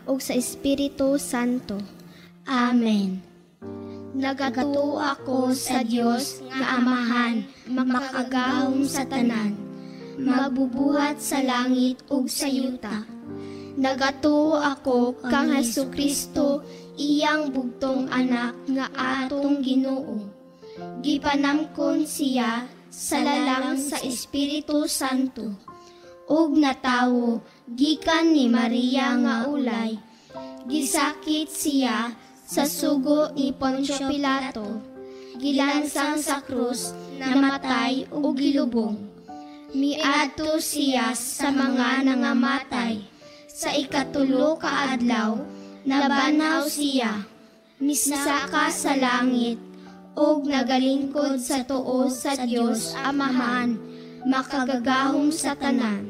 ug sa Espiritu Santo. Amen. Nagatuo ako sa Dios nga Amahan, makagahom sa tanan, magbubuhat sa langit ug sa yuta. Nagatuo ako kang Hesukristo, iyang bugtong anak nga atong Ginoo. Gipanamkon siya sa lalang sa Espiritu Santo, ug natawo gikan ni Maria nga ulay. Gisakit siya sa sugo ni Poncio Pilato, gilansang sa krus, namatay ug gilubong. Miadto siya sa mga nangamatay. Sa ikatulo ka adlaw, nabanaw siya, misaka sa langit, ug nagalingkod sa tuo sa Dios Amahan, makagagahom sa tanan.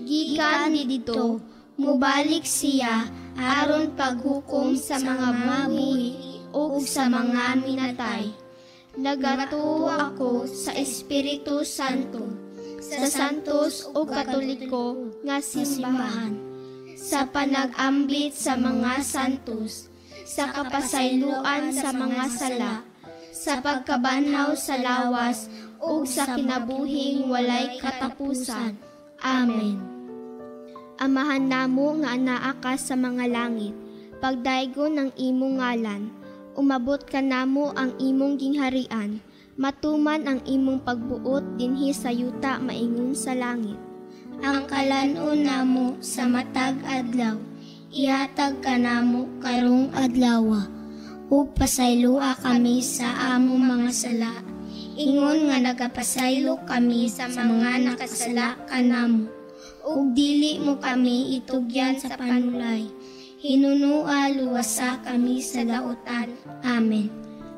Gikan ni dito, mubalik siya aron paghukom sa mga mabuhi ug sa mga minatay. Nagatuo ako sa Espiritu Santo, sa santos ug katoliko nga simbahan, sa panag-ambit sa mga santos, sa kapasayloan sa mga sala, sa pagkabanhaw sa lawas, ug sa kinabuhing walay katapusan. Amen. Amahan namo nga anaa ka sa mga langit, pagdaygon ng imong ngalan, umabot ka namo ang imong gingharian, matuman ang imong pagbuot dinhi sa yuta maingon sa langit. Ang kalanon namo sa matag adlaw, ihatag ka namo karong adlaw, ug pasayloa kami sa among mga sala, ingon nga nagapasaylo kami sa mga nakasala kanamo, ug dili mo kami itugyan sa panulay, hinunua luwasa kami sa daotan. Amen.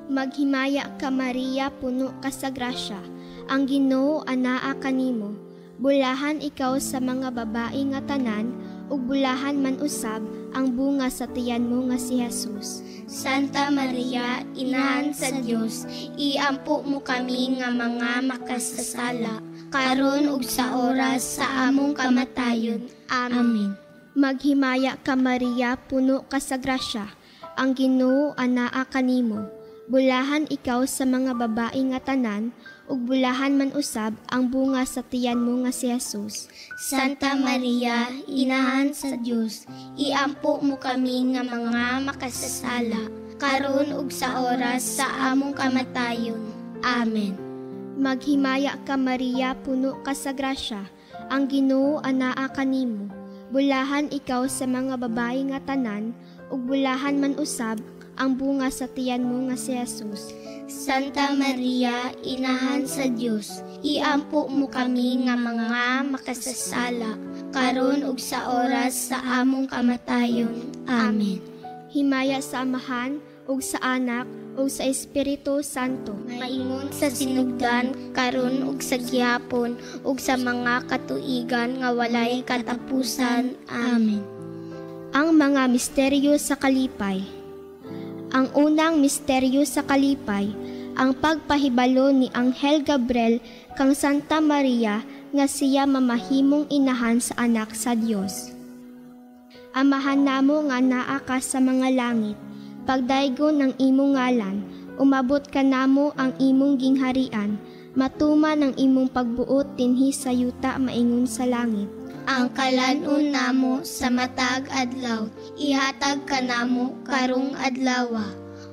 Maghimaya ka Maria, puno ka sa grasya, ang Ginoo anaa kanimo. Bulahan ikaw sa mga babae nga tanan, ug bulahan man usab ang bunga sa tiyan mo nga si Jesus. Santa Maria, Inahan sa Dios, iampo mo kami nga mga makasasala, karon ug sa oras sa among kamatayon. Amen. Maghimaya ka Maria, puno ka sa grasya, ang Ginoo anaa kanimo. Bulahan ikaw sa mga babae nga tanan, ug bulahan man usab ang bunga sa tiyan mo nga si Jesus. Santa Maria, Inahan sa Dios, iampo mo kami nga mga makasasala, karon ug sa oras sa among kamatayon. Amen. Maghimaya ka Maria, puno ka sa grasya, ang Ginoo anaa kanimo. Bulahan ikaw sa mga babae nga tanan, ug bulahan man usab ang bunga sa tiyan mo nga si Jesus. Santa Maria, Inahan sa Dios, iampo mo kami nga mga makasasala, karon ug sa oras sa among kamatayon. Amen. Himaya sa Amahan, ug sa Anak, ug sa Espiritu Santo. Maingon sa sinugdan, karon ug sa gihapon, ug sa mga katuigan nga walay katapusan. Amen. Ang mga misteryo sa kalipay. Ang unang misteryo sa kalipay, ang pagpahibalo ni Anghel Gabriel kang Santa Maria nga siya mamahimong inahan sa anak sa Dios. Amahan namo nga naa ka sa mga langit, pagdaygon ng imong ngalan, umabot ka namo ang imong gingharian, matuman ang imong pagbuot dinhi sa yuta maingon sa langit. Ang kalanon namo sa matag adlaw, ihatag ka namo karong adlaw,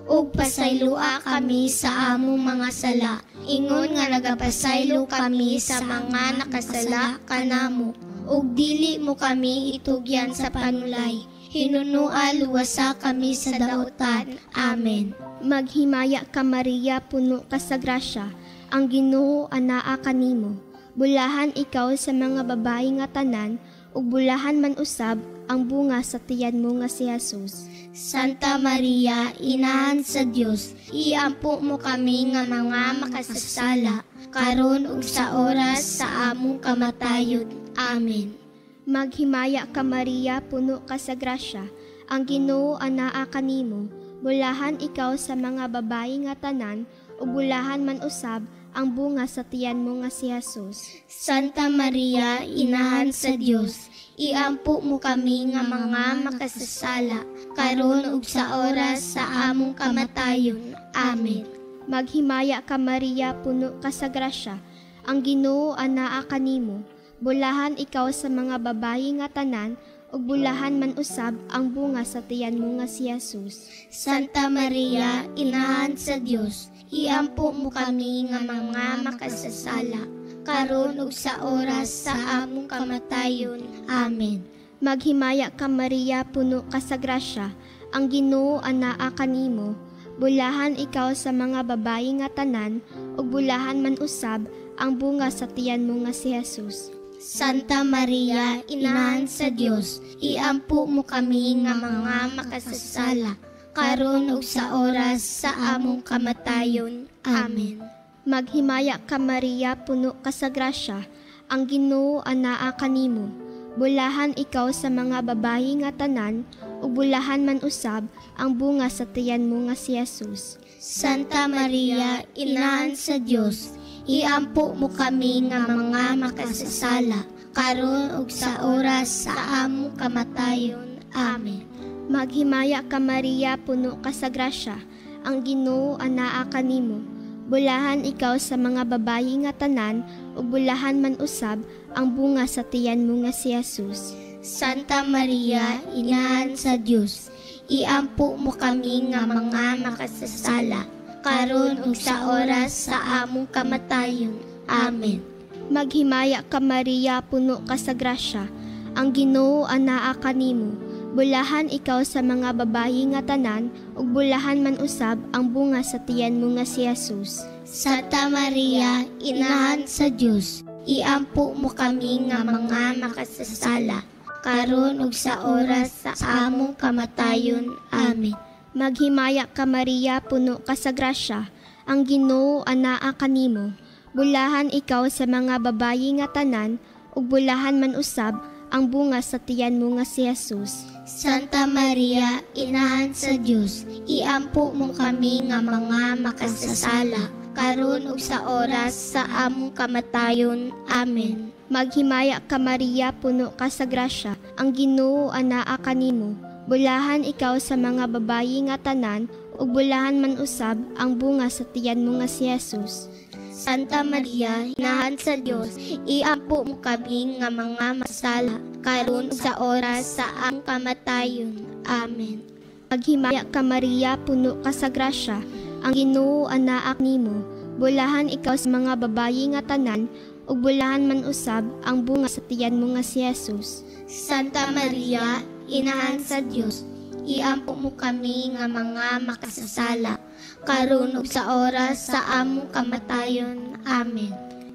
ug pasayloa kami sa among mga sala, ingon nga nagapasaylo kami sa mga nakasala kanamo, ug dili mo kami itugyan sa panulay, hinunua luwasa kami sa daotan. Amen. Maghimaya ka Maria, puno ka sa grasya, ang Ginoo anaa kanimo. Bulahan ikaw sa mga babae nga tanan, ug bulahan man usab ang bunga sa tiyan mo nga si Jesus. Santa Maria, Inahan sa Dios, iampo mo kami nga mga makasasala, karon ug sa oras sa among kamatayon. Amen. Maghimaya ka Maria, puno ka sa grasya, ang Ginoo anaa kanimo. Bulahan ikaw sa mga babae nga tanan, ug bulahan man usab ang bunga sa tiyan mo nga si Jesus. Santa Maria, Inahan sa Dios, Iampo mo kami nga mga makasasala, karon ug sa oras sa among kamatayon. Amen. Maghimaya ka Maria, puno ka sa grasya, ang Ginoo anaa kanimo. Bulahan ikaw sa mga babayi nga tanan, ug bulahan man usab ang bunga sa tiyan mo nga si Jesus. Santa Maria, Inahan sa Dios, iampo mo kami nga mga makasasala, karon ug sa oras sa among kamatayon. Amen. Maghimaya ka Maria, puno ka sa grasya, ang Ginoo anaa kanimo. Bulahan ikaw sa mga babayi nga tanan, ug bulahan man usab ang bunga sa tiyan mo nga si Jesus. Santa Maria, Inahan sa Dios, iampo mo kami nga mga makasasala, karon ug sa oras sa among kamatayon. Amen. Maghimaya ka Maria, puno ka sa grasya, ang Ginoo anaa kanimo. Bulahan ikaw sa mga babayi nga tanan, ug bulahan man usab ang bunga sa tiyan mo nga si Jesus. Santa Maria, Inahan sa Dios, iampo mo kami nga mga makasasala, karon ug sa oras sa among kamatayon. Amen. Maghimaya ka Maria, puno ka sa grasya, ang Ginoo anaa kanimo. Bulahan ikaw sa mga babayi nga tanan, ug bulahan man usab ang bunga sa tiyan mo nga si Jesus. Santa Maria, Inahan sa Dios, iampo mo kami nga mga makasasala, karon ug sa oras sa among kamatayon. Amen. Maghimaya ka Maria, puno ka sa grasya, ang Ginoo anaa kanimo. Bulahan ikaw sa mga babayi nga tanan, ug bulahan man usab ang bunga sa tiyan mo nga si Jesus. Santa Maria, Inahan sa Dios, iampo mo kami nga mga makasasala, karon ug sa oras sa among kamatayon. Amen. Maghimaya ka Maria, puno ka sa grasya, ang Ginoo anaa kanimo. Bulahan ikaw sa mga babayi nga tanan, ug bulahan man usab ang bunga sa tiyan mo nga si Jesus. Santa Maria, Inahan sa Dios, iampo mo kami nga mga makasasala, karon ug sa oras sa among kamatayon. Amen. Maghimaya ka Maria, puno ka sa grasya, ang Ginoo anaa kanimo. Bulahan ikaw sa mga babayi nga tanan, ug bulahan man usab ang bunga sa tiyan mo nga si Jesus. Santa Maria, Inahan sa Dios, iampo mo kami nga mga masala, karon ug sa oras sa among kamatayon. Amen. Maghimaya ka Maria, puno ka sa grasya, ang Ginoo anaa nimo. Bulahan ikaw sa mga babayi nga tanan, ug bulahan man usab ang bunga sa tiyan mo nga si Jesus. Santa Maria, Inahan sa Dios, iampo mo kami nga mga makasasala, karon ug sa oras sa among kamatayon. Amen.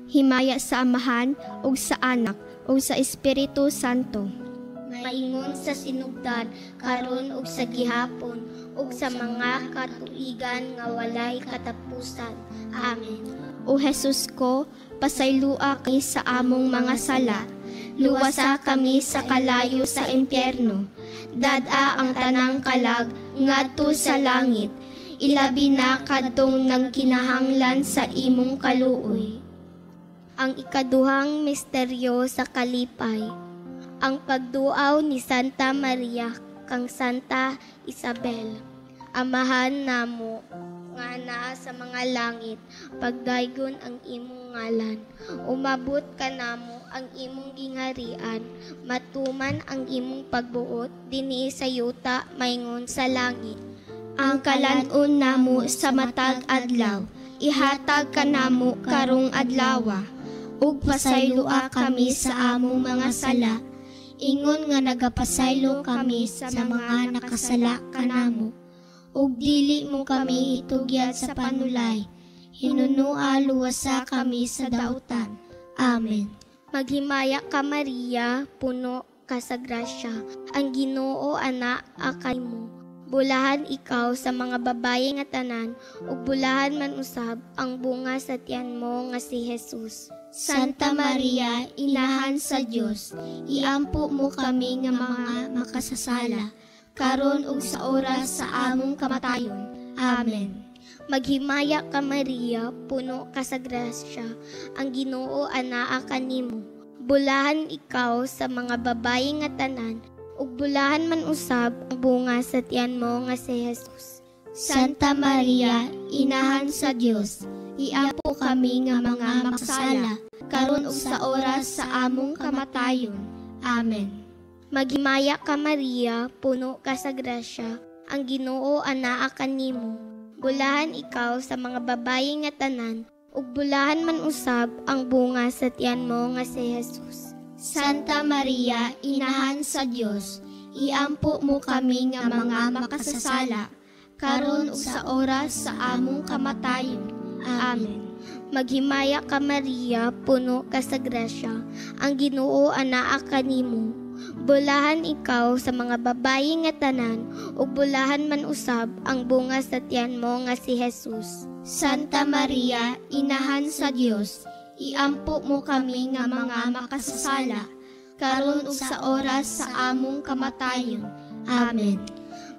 Himaya sa Amahan, ug sa Anak, ug sa Espiritu Santo. Maingon sa sinugdan, karon ug sa gihapon, ug sa mga katuigan nga walay katapusan. Amen. O Jesus ko, pasaylua kami sa among mga sala, luwasa kami sa kalayo sa impyerno, dad-a ang tanang kalag ngadto sa langit, ilabi na kadtong nagkinahanglan sa imong kaluoy. Ang ikaduhang misteryo sa kalipay, ang pagduaw ni Santa Maria kang Santa Isabel. Amahan namo nga naa sa mga langit, pagdaygon ang imong ngalan. Umabot ka namo ang imong gingharian, matuman ang imong pagbuot dinhi sa yuta maingon sa langit. Ang kalan-on namo sa matag adlaw, ihatag ka namo karong adlawa, ug pasaylua kami sa among mga sala, ingon nga nagapasaylo kami sa mga nakasala kanamo, ug dili mo kami itugyad sa panulay, hinunua luwasa kami sa dautan. Amen. Maghimaya ka Maria, puno ka sa grasya, ang Ginoo ana akay mo. Bulahan ikaw sa mga babaye nga tanan, ug bulahan man usab ang bunga sa tiyan mo nga si Jesus. Santa Maria, Inahan sa Dios, iampo mo kami nga mga makasasala, karon ug sa oras sa among kamatayon. Amen. Maghimaya ka Maria, puno ka sa grasya, ang Ginoo anaa kanimo. ug bulahan ikaw sa mga babayi nga tanan, ug bulahan man usab ang bunga sa tiyan mo nga si Jesus. Santa Maria, Inahan sa Dios, iampo kami nga mga makasala, karon ug sa oras sa among kamatayon. Amen. Maghimaya ka Maria, puno ka sa grasya, ang Ginoo anaa kanimo. Bulahan ikaw sa mga babayi nga tanan, ug bulahan man usab ang bunga sa tiyan mo nga si Jesus. Santa Maria, Inahan sa Dios, iampo mo kami nga mga makasasala, karon ug sa oras sa among kamatayon. Amen. Maghimaya ka Maria, puno ka sa grasya, ang Ginoo anaa kanimo. Bulahan ikaw sa mga babayi nga tanan, ug bulahan man usab ang bunga sa tiyan mo nga si Jesus. Santa Maria, Inahan sa Dios, iampo mo kami nga mga makasasala, karon ug sa oras sa among kamatayon. Amen.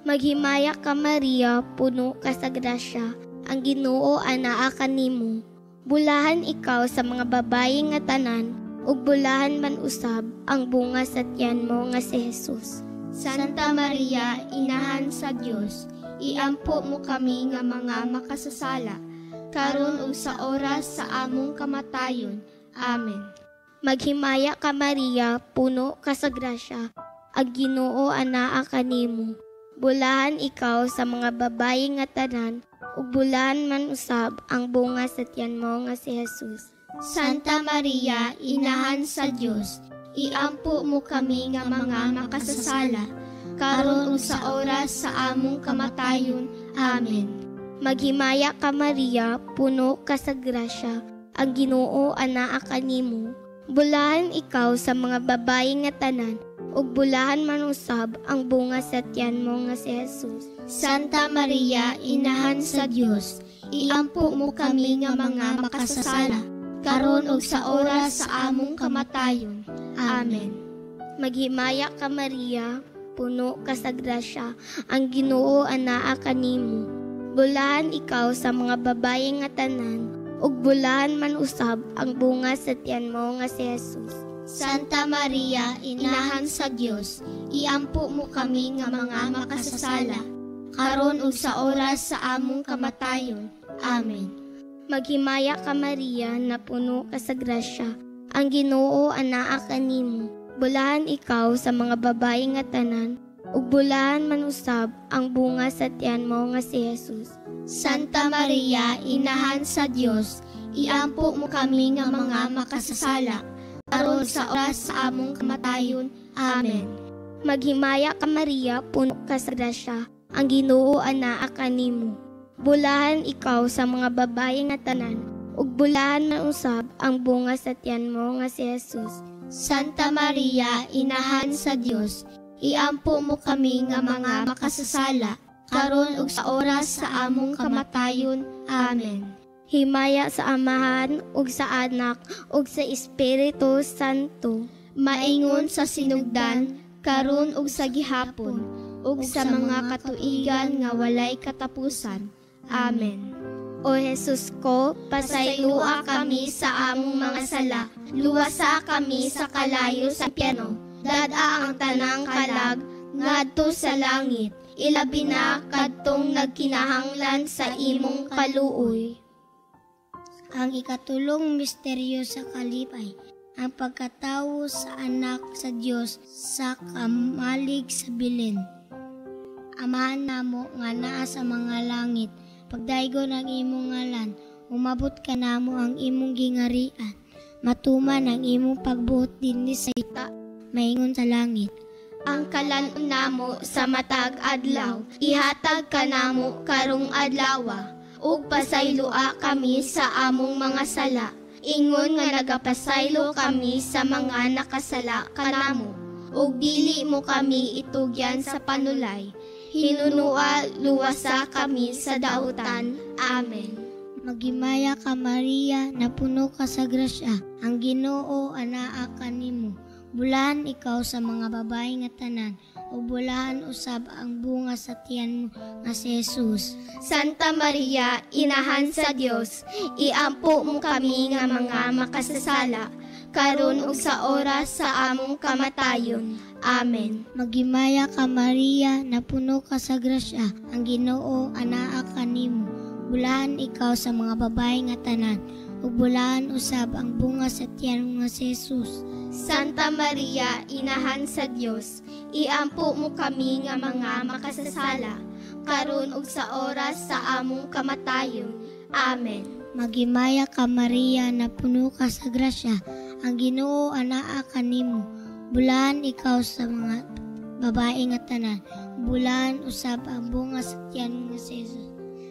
Maghimaya ka Maria, puno ka sa grasya, ang Ginoo anaa kanimo. Bulahan ikaw sa mga babayi nga tanan, ug bulahan man usab ang bunga sa tiyan mo nga si Jesus. Santa Maria, Inahan sa Dios, iampo mo kami nga mga makasasala, karon ug sa oras sa among kamatayon. Amen. Maghimaya ka Maria, puno ka sa grasya, ang Ginoo anaa kanimo. Bulahan ikaw sa mga babayi nga tanan, ug bulahan man usab ang bunga sa tiyan mo nga si Jesus. Santa Maria, Inahan sa Dios, iampo mo kami nga mga makasasala, karon ug sa oras sa among kamatayon. Amen. Maghimaya ka Maria, puno ka sa grasya, ang Ginoo anaa kanimo. Bulahan ikaw sa mga babayi nga tanan, ug bulahan man usab ang bunga sa tiyan mo nga si Jesus. Santa Maria, Inahan sa Dios, iampo mo kami nga mga makasasala, karon ug sa oras sa among kamatayon. Amen. Maghimaya ka Maria, puno ka sa grasya, ang Ginoo anaa kanimo. Bulahan ikaw sa mga babayi nga tanan, ug bulahan man usab ang bunga sa tiyan mo nga si Jesus. Santa Maria, Inahan sa Dios, iampo mo kami nga mga makasasala, karon ug sa oras sa among kamatayon. Amen. Maghimaya ka Maria, na puno ka sa grasya, ang Ginoo anaa kanimo. Bulahan ikaw sa mga babayi nga tanan, ug bulahan man usab ang bunga sa tiyan mo nga si Jesus. Santa Maria, Inahan sa Dios, iampo mo kami nga mga makasasala, karon sa oras sa among kamatayon. Amen. Maghimaya ka Maria, puno ka sa grasya, ang Ginoo anaa kanimo. Bulahan ikaw sa mga babayi nga tanan, ug bulahan man usab ang bunga sa tiyan mo nga si Jesus. Santa Maria, Inahan sa Dios, iampo mo kami nga mga makasasala, karon ug sa oras sa among kamatayon. Amen. Himaya sa Amahan, ug sa Anak, ug sa Espiritu Santo. Maingon sa sinugdan, karon ug sa gihapon, ug sa mga katuigan nga walay katapusan. Amen. O Jesus ko, Pasaylua kami sa among mga sala, luwasa kami sa kalayo sa impyerno, dad-a ang tanang kalag, ngadto sa langit, ilabi na kadtong nagkinahanglan sa imong kaluoy. Ang ikatulong misteryo sa kalipay, ang pagkatawo sa anak sa Dios sa kamalig sa bilin. Amahan namo nga naa sa mga langit, pagdaygon ang imong ngalan, umabot ka namo ang imong gingarian, matuman ang imong pagbuot dinhi sa ita, maingon sa langit. Ang kalanon namo sa matag adlaw, ihatag ka namo karong adlawa. Ug pasaylua kami sa among mga sala, ingon nga nagapasaylo kami sa mga nakasala kanamo. Ug dili mo kami itugyan sa panulay, hinunua luwasa kami sa dautan. Amen. Maghimaya ka Maria, na puno ka sa grasya, ang Ginoo anaa kanimo. Bulahan ikaw sa mga babayi nga tanan, o bulahan usab ang bunga sa tiyan mo nga si Jesus. Santa Maria, Inahan sa Dios, iampo mo kami nga mga makasasala, karon ug sa oras sa among kamatayon. Amen. Maghimaya ka Maria, napuno ka sa grasya, ang Ginoo anaa kanimo. Bulahan ikaw sa mga babae nga tanan, ug bulahan usab ang bunga sa tiyan mo nga si Jesus. Santa Maria, Inahan sa Dios, iampo mo kami nga mga makasasala, karon ug sa oras sa among kamatayon. Amen. Maghimaya ka Maria, napuno ka sa grasya, ang Ginoo anaa kanimo. Bulahan ikaw sa mga babae nga tanan, bulahan usab ang bunga sa tiyan mo nga si Jesus.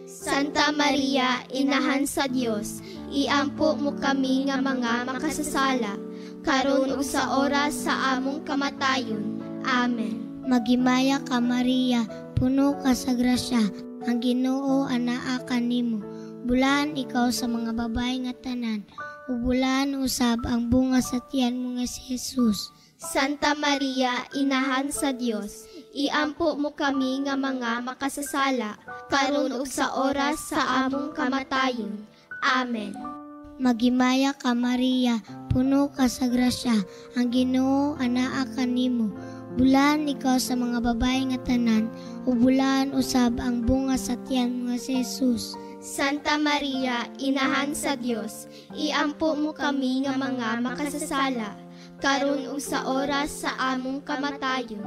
Santa Maria, Inahan sa Dios, iampo mo kami nga mga makasasala, karon ug sa oras sa among kamatayon. Amen. Maghimaya ka Maria, puno ka sa grasya, ang Ginoo anaa kanimo. Bulahan ikaw sa mga babae nga tanan, ug bulahan usab ang bunga sa tiyan mo nga si Jesus. Santa Maria, Inahan sa Dios, iampo mo kami nga mga makasasala, karon ug sa oras sa among kamatayon. Amen. Maghimaya ka Maria, puno ka sa grasya, ang Ginoo anaa kanimo. Bulahan ikaw sa mga babae nga tanan, ug bulahan usab ang bunga sa tiyan mo nga si Jesus. Santa Maria, Inahan sa Dios, iampo mo kami nga mga makasasala, karon ug sa oras sa among kamatayon.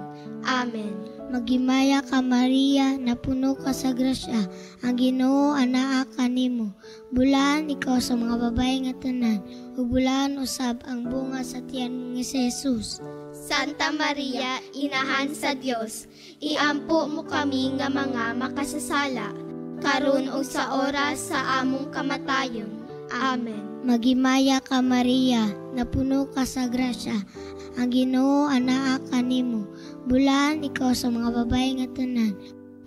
Amen. Maghimaya ka Maria, napuno ka sa grasya, ang Ginoo anaa kanimo. Bulahan ikaw sa mga babae nga tanan, ug bulahan usab ang bunga sa tiyan mo nga si Jesus. Santa Maria, Inahan sa Dios, iampo mo kami nga mga makasasala, karon ug sa oras sa among kamatayon. Amen. Maghimaya ka Maria, napuno ka sa grasya, ang Ginoo anaa kanimo. Bulahan ikaw sa mga babae nga tanan,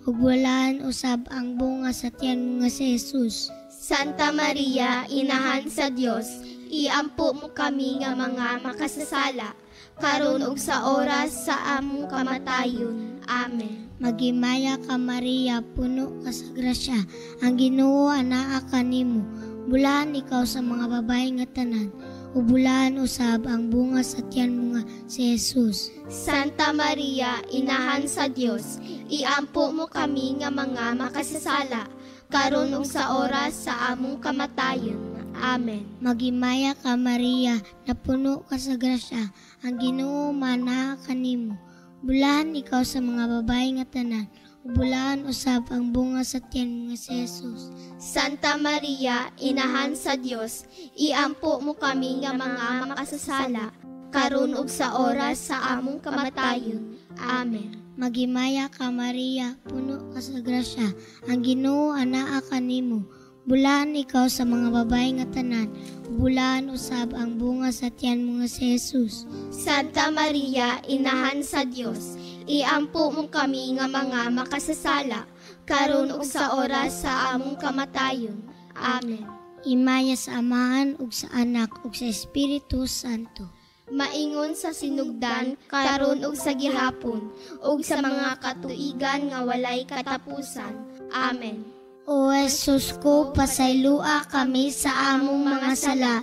ug bulahan usab ang bunga sa tiyan mo nga si Jesus. Santa Maria, Inahan sa Dios, iampo mo kami nga mga makasasala, karon ug sa oras sa among kamatayon. Amen. Maghimaya ka Maria, puno ka sa grasya, ang Ginoo anaa kanimo. Bulahan ikaw sa mga babae nga tanan, ug bulahan usab ang bunga sa tiyan mo nga si Jesus. Santa Maria, Inahan sa Dios, iampo mo kami nga mga makasasala, karon ug sa oras sa among kamatayon. Amen. Maghimaya ka Maria, napuno ka sa grasya, ang Ginoo manaa kanimo. Bulahan ikaw sa mga babae nga tanan, ug bulahan usab ang bunga sa tiyan mo nga si Jesus. Santa Maria, Inahan sa Dios, iampo mo kami nga mga makasasala, karon ug sa oras sa among kamatayon. Amen. Maghimaya ka Maria, puno ka sa grasya, ang Ginoo anaa kanimo. Bulahan ikaw sa mga babae nga tanan, bulahan usab ang bunga sa tiyan mo nga si Jesus. Santa Maria, Inahan sa Dios, iampo mo kami nga mga makasasala, karon ug sa oras sa among kamatayon. Amen. Himaya sa Amahan ug sa Anak ug sa Espiritu Santo. Maingon sa sinugdan, karon ug sa gihapon, ug sa mga katuigan nga walay katapusan. Amen. O Jesus ko, pasaylua kami sa among mga sala,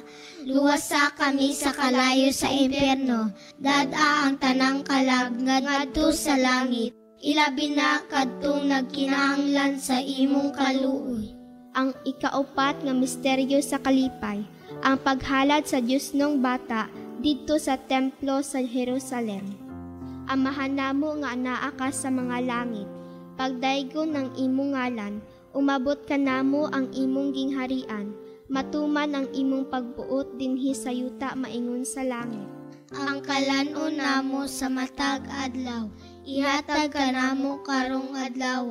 luwasa kami sa kalayo sa impyerno, dad-a ang tanang kalag ngadto sa langit, ilabi na kadtong nagkinahanglan sa imong kaluoy. Ang ikaupat nga misteryo sa kalipay, ang paghalad sa Diosnong bata didto sa templo sa Jerusalem. Amahan namo nga anaa ka sa mga langit, pagdaygon ng imong ngalan, umabot ka namo ang imong gingharian, matuman ang imong pagbuot dinhi sa yuta maingon sa langit. Ang kalanon namo sa matag adlaw, ihatag ka namo karong adlaw,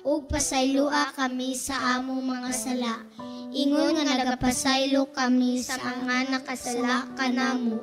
ug pasaylua kami sa among mga sala. Ingon nga nagapasaylo kami sa nga nakasala kanamo,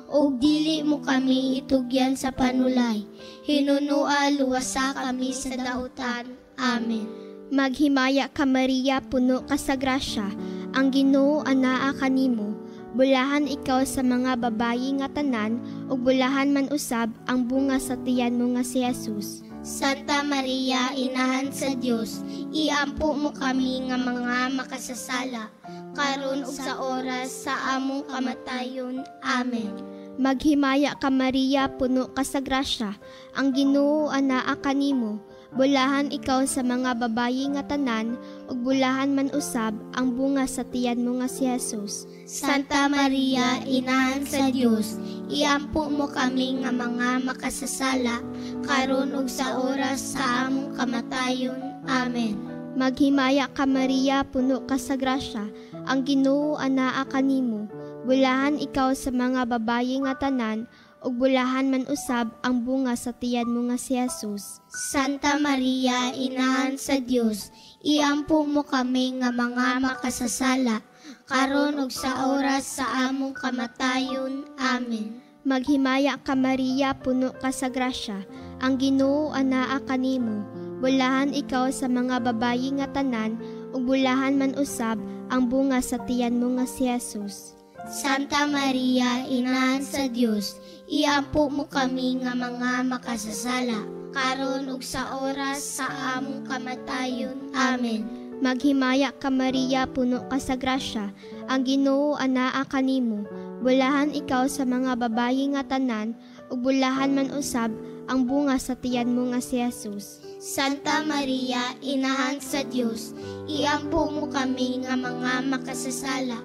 ug dili mo kami itugyan sa panulay. Hinunua luwasa kami sa dautan. Amen. Maghimaya ka Maria, puno ka sa grasya, ang Ginoo anaa kanimo. Bulahan ikaw sa mga babayi nga tanan, ug bulahan man usab ang bunga sa tiyan mo nga si Jesus. Santa Maria, Inahan sa Dios, iampo mo kami nga mga makasasala, karon ug sa oras sa among kamatayon. Amen. Maghimaya ka Maria, puno ka sa grasya, ang Ginoo anaa kanimo. Bulahan ikaw sa mga babayi nga tanan, ug bulahan man usab ang bunga sa tiyan mo nga si Jesus. Santa Maria, Inahan sa Dios, iampo mo kami nga mga makasasala, karon ug sa oras sa among kamatayon. Amen. Maghimaya ka Maria, puno ka sa grasya, ang Ginoo anaa kanimo. Bulahan ikaw sa mga babayi nga tanan, ug bulahan man usab ang bunga sa tiyan mo nga si Jesus. Santa Maria, Inahan sa Dios, iampo mo kami nga mga makasasala, karon ug sa oras sa among kamatayon. Amen. Maghimaya ka Maria, puno ka sa grasya, ang Ginoo anaa kanimo. Bulahan ikaw sa mga babayi nga tanan, ug bulahan man usab ang bunga sa tiyan mo nga si Jesus. Santa Maria, Inahan sa Dios, iampo mo kami nga mga makasasala, karon ug sa oras sa among kamatayon. Amen. Maghimaya ka Maria, puno ka sa grasya, ang Ginoo anaa kanimo. Bulahan ikaw sa mga babayi nga tanan, ug bulahan man usab ang bunga sa tiyan mo nga si Jesus. Santa Maria, Inahan sa Dios, iampo mo kami nga mga makasasala,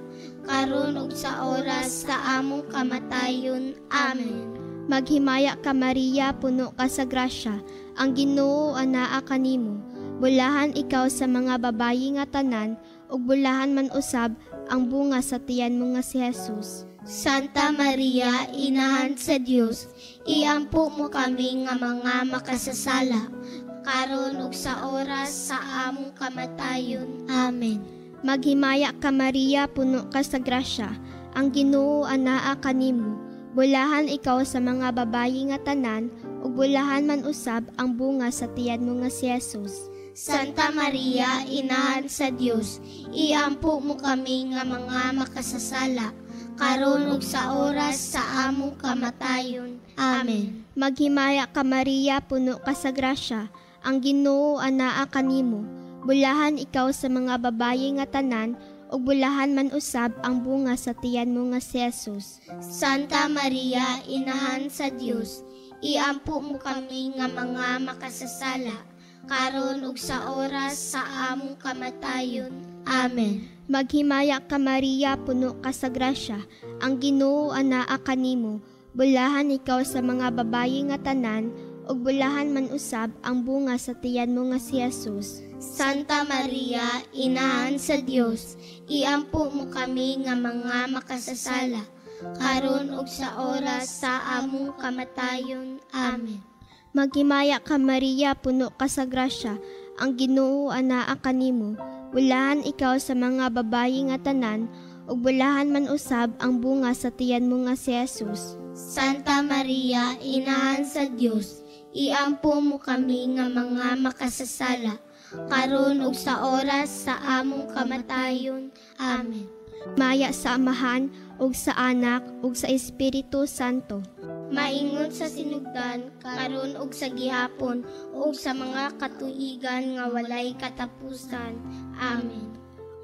karon ug sa oras sa among kamatayon. Amen. Maghimaya ka Maria, puno ka sa grasya, ang Ginoo anaa kanimo. Bulahan ikaw sa mga babayi nga tanan, ug bulahan man usab ang bunga sa tiyan mo nga si Jesus. Santa Maria, Inahan sa Dios, iampo mo kami nga mga makasasala, karon ug sa oras sa among kamatayon. Amen. Maghimaya ka Maria, puno ka sa grasya, ang Ginoo anaa kanimo. Bulahan ikaw sa mga babayi nga tanan, ug bulahan man usab ang bunga sa tiyan mo nga si Jesus. Santa Maria, Inahan sa Dios, iampo mo kami nga mga makasasala, karon ug sa oras sa among kamatayon. Amen. Maghimaya ka Maria, puno ka sa grasya, ang Ginoo anaa kanimo. Bulahan ikaw sa mga babayi nga tanan, ug bulahan man usab ang bunga sa tiyan mo nga si Jesus. Santa Maria, Inahan sa Dios, iampo mo kami nga mga makasasala, karon ug sa oras sa among kamatayon. Amen. Maghimaya ka Maria, puno ka sa grasya, ang Ginoo anaa kanimo. Bulahan ikaw sa mga babayi nga tanan, ug bulahan man usab ang bunga sa tiyan mo nga si Jesus. Santa Maria, Inahan sa Dios, iampo mo kami nga mga makasasala, karon ug sa oras sa among kamatayon. Amen. Maghimaya ka Maria, puno ka sa grasya, ang Ginoo anaa kanimo. Bulahan ikaw sa mga babayi nga tanan, ug bulahan man usab ang bunga sa tiyan mo nga si Jesus. Santa Maria, Inahan sa Dios, iampo mo kami nga mga makasasala, karon ug sa oras sa among kamatayon. Amen. Maya sa Amahan, ug sa Anak, ug sa Espiritu Santo. Maingon sa sinugdan, karon ug sa gihapon, ug sa mga katuigan nga walay katapusan. Amen.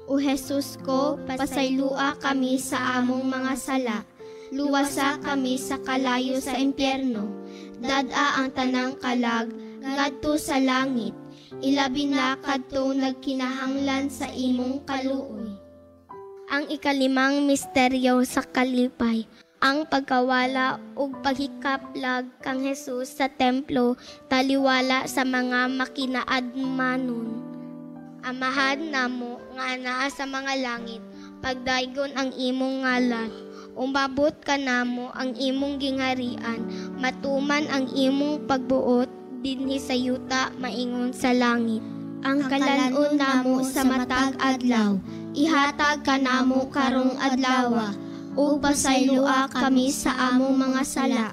O Jesus ko, pasaylua kami sa among mga sala. Luwasa kami sa kalayo sa impyerno. Dad-a ang tanang kalag, ngadto sa langit. Ilabi na kadto nagkinahanglan sa imong kaluoy. Ang ikalimang misteryo sa kalipay, ang pagkawala ug paghikaplag kang Jesus sa templo taliwala sa mga makinaadmanon. Amahan namo nga anaa sa mga langit, pagdaygon ang imong ngalan. Umabot ka namo ang imong gingharian, matuman ang imong pagbuot dinhi sa yuta maingon sa langit. Ang kalanon namo sa matag adlaw, ihatag ka namo karong adlawa, ug pasaylua kami sa among mga sala.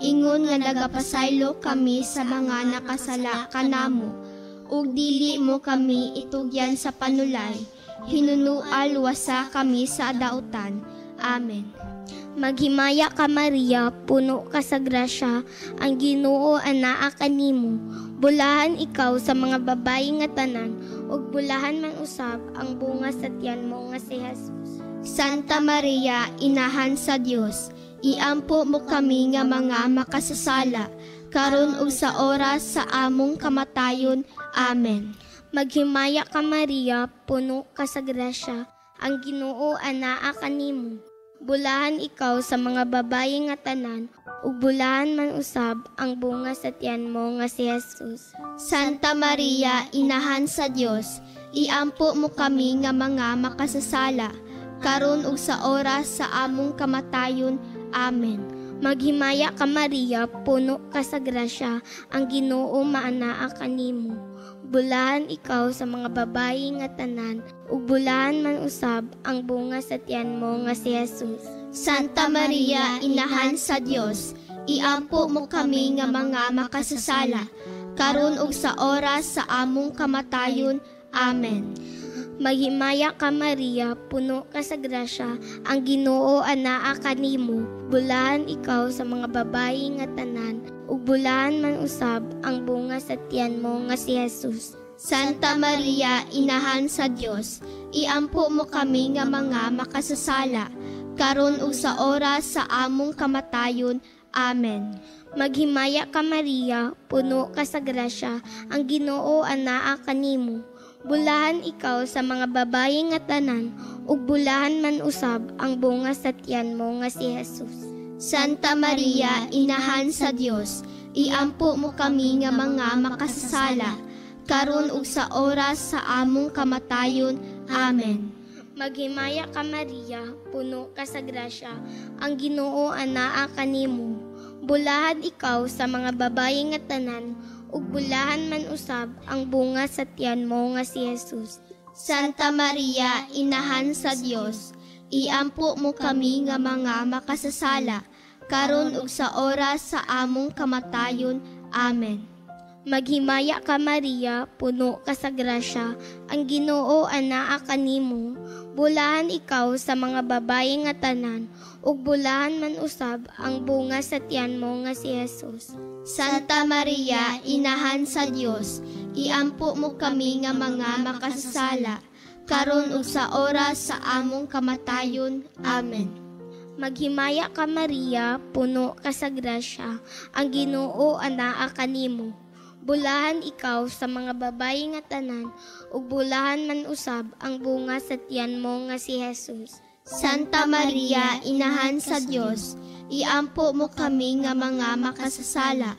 Ingon nga nagapasaylo kami sa mga nakasala kanamo, ug dili mo kami itugyan sa panulay. Hinunual wasa kami sa dautan. Amen. Maghimaya ka Maria, puno ka sa grasya, ang Ginoo anaa kanimo. Bulahan ikaw sa mga babayi nga tanan, ug bulahan man usab ang bunga sa tiyan mo nga si Jesus. Santa Maria, Inahan sa Dios, iampo mo kami nga mga makasasala, karon ug sa oras sa among kamatayon. Amen. Maghimaya ka Maria, puno ka sa grasya, ang Ginoo anaa kanimo. Bulahan ikaw sa mga babayi nga tanan, ug bulahan man usab ang bunga sa tiyan mo nga si Jesus. Santa Maria, Inahan sa Dios, iampo mo kami nga mga makasasala, karon ug sa oras sa among kamatayon. Amen. Maghimaya ka Maria, puno ka sa grasya, ang Ginoo maanaa kanimo. Bulahan ikaw sa mga babayi nga tanan, ug bulahan man usab ang bunga sa tiyan mo nga si Jesus. Santa Maria, Inahan sa Dios, iampo mo kami nga mga makasasala, karon ug sa oras sa among kamatayon. Amen. Maghimaya ka Maria, puno ka sa grasya, ang Ginoo anaa kanimo. Bulahan ikaw sa mga babayi nga tanan, ug bulahan man usab ang bunga sa tiyan mo nga si Jesus. Santa Maria, Inahan sa Dios, iampo mo kami nga mga makasasala, karon ug sa oras sa among kamatayon. Amen. Maghimaya ka Maria, puno ka sa grasya, ang Ginoo anaa kanimo. Bulahan ikaw sa mga babayi nga tanan, ug bulahan man usab ang bunga sa tiyan mo nga si Jesus. Santa Maria, Inahan sa Dios, iampo mo kami nga mga makasasala, karon ug sa oras sa among kamatayon. Amen. Maghimaya ka Maria, puno ka sa grasya, ang Ginoo anaa kanimo. Bulahan ikaw sa mga babayi nga tanan, ug bulahan man usab ang bunga sa tiyan mo nga si Jesus. Santa Maria, Inahan sa Dios, iampo mo kami nga mga makasasala, karon ug sa oras sa among kamatayon. Amen. Maghimaya ka Maria, puno ka sa grasya, ang Ginoo anaa kanimo. Bulahan ikaw sa mga babayi nga tanan, ug bulahan man usab ang bunga sa tiyan mo nga si Jesus. Santa Maria, Inahan sa Dios, iampo mo kami nga mga makasasala, karon ug sa oras sa among kamatayon. Amen. Maghimaya ka Maria, puno ka sa grasya, ang Ginoo anaa kanimo. Bulahan ikaw sa mga babayi nga tanan, ug bulahan man usab ang bunga sa tiyan mo nga si Jesus. Santa Maria, Inahan sa Dios, iampo mo kami nga mga makasasala,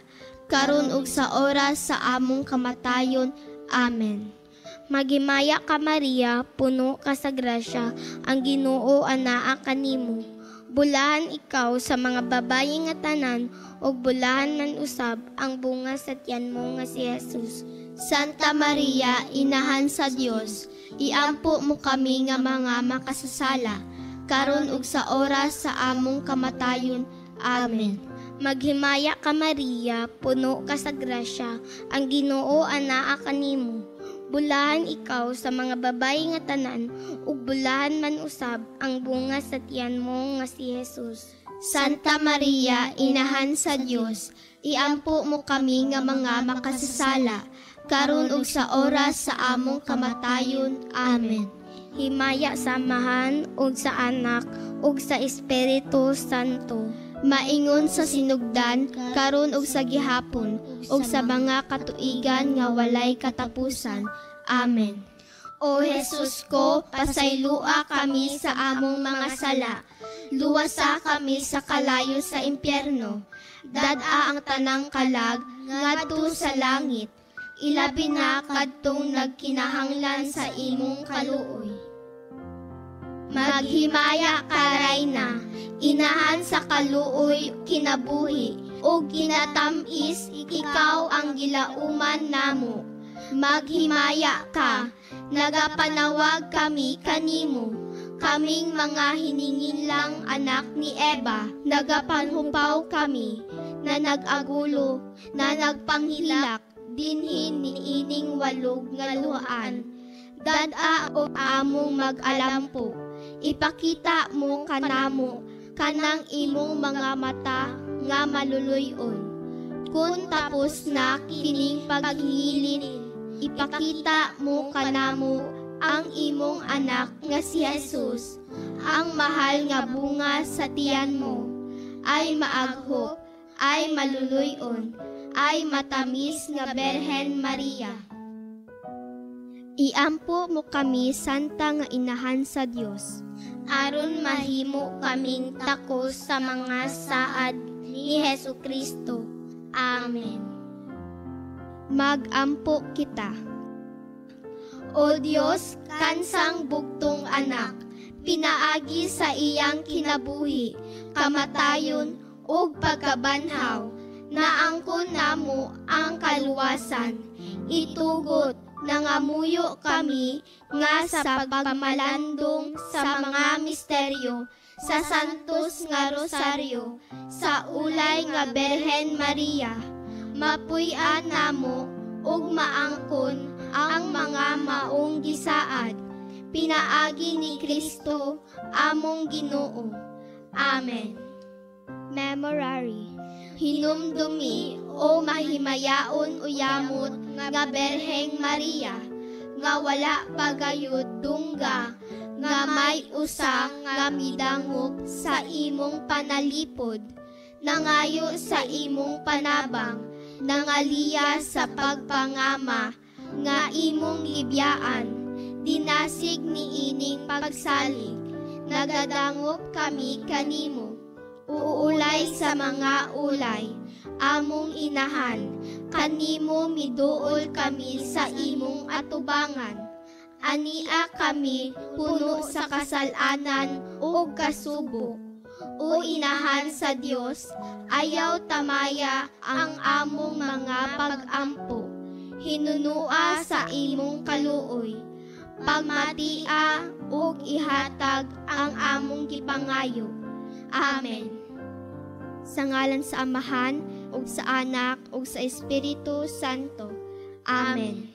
karon ug sa oras sa among kamatayon. Amen. Maghimaya ka Maria, puno ka sa grasya, ang Ginoo anaa kanimo. Bulahan ikaw sa mga babayi nga tanan, ug bulahan man usab ang bunga sa tiyan mo nga si Jesus. Santa Maria, Inahan sa Dios, iampo mo kami nga mga makasasala, karon ug sa oras sa among kamatayon. Amen. Maghimaya ka Maria, puno ka sa grasya, ang Ginoo anaa kanimo. Bulahan ikaw sa mga babayi nga tanan, ug bulahan man usab ang bunga sa tiyan mo nga si Jesus. Santa Maria, Inahan sa Dios, iampo mo kami nga mga makasasala, karon ug sa oras sa among kamatayon. Amen. Himaya sa Amahan ug sa Anak ug sa Espiritu Santo. Maingon sa sinugdan, karon ug sa gihapon, ug sa mga katuigan nga walay katapusan. Amen. O Jesus ko, pasaylua kami sa among mga sala. Luwasa kami sa kalayo sa impyerno. Dad-a ang tanang kalag, ngadto sa langit. Ilabi na kadtong nagkinahanglan sa imong kaluoy. Maghimaya ka Rayna, Inahan sa kaluoy kinabuhi, ug kinatamis ikaw ang gilauman namo. Maghimaya ka, nagapanawag kami kanimo, kaming mga hiningin lang anak ni Eva. Nagapanhupaw kami, na nag-agulo, na nagpanghilak, dinhin ni ining walog nga luhaan. Dad-a o among mag-alampo, ipakita mo kanamo, kanang imong mga mata nga maluluyon. Kung tapos na kining paghilin, ipakita mo kanamo ang imong anak nga si Jesus, ang mahal nga bunga sa tiyan mo, ay maaghop, ay maluluyon, ay matamis nga Berhen Maria. Iampo mo kami, Santa nga Inahan sa Dios, aron mahimo kaming takos sa mga saad ni Hesukristo. Amen. Magampo kita. O Dios, kansang bugtong anak, pinaagi sa iyang kinabuhi, kamatayon ug pagkabanhaw, naangkon namo ang kaluwasan. Itugot nangamuyo kami nga sa pagpamalandong sa mga misteryo sa Santos nga Rosaryo, sa ulay nga Berhen Maria, mapuy-an namo ug maangkon ang mga maong gisaad, pinaagi ni Kristo among Ginoo. Amen. Memorare. Hinumdumi o mahimayaon uyamot nga Berheng Maria, nga wala pagayod dungga, nga may usa nga midangop sa imong panalipod, nangayo sa imong panabang, nangaliya sa pagpangama, nga imong libyaan, dinasig ni ining pagsalig, nagadangop kami kanimo, uulay sa mga ulay, among inahan, kanimo miduol kami sa imong atubangan, ania kami puno sa kasalanan o kasubok, o inahan sa Dios, ayaw tamaya ang among mga pag-ampo, hinunua sa imong kaluoy, pagmatia ug ihatag ang among gipangayo. Amen. Sa ngalan sa Amahan, ug sa Anak, ug sa Espiritu Santo. Amen.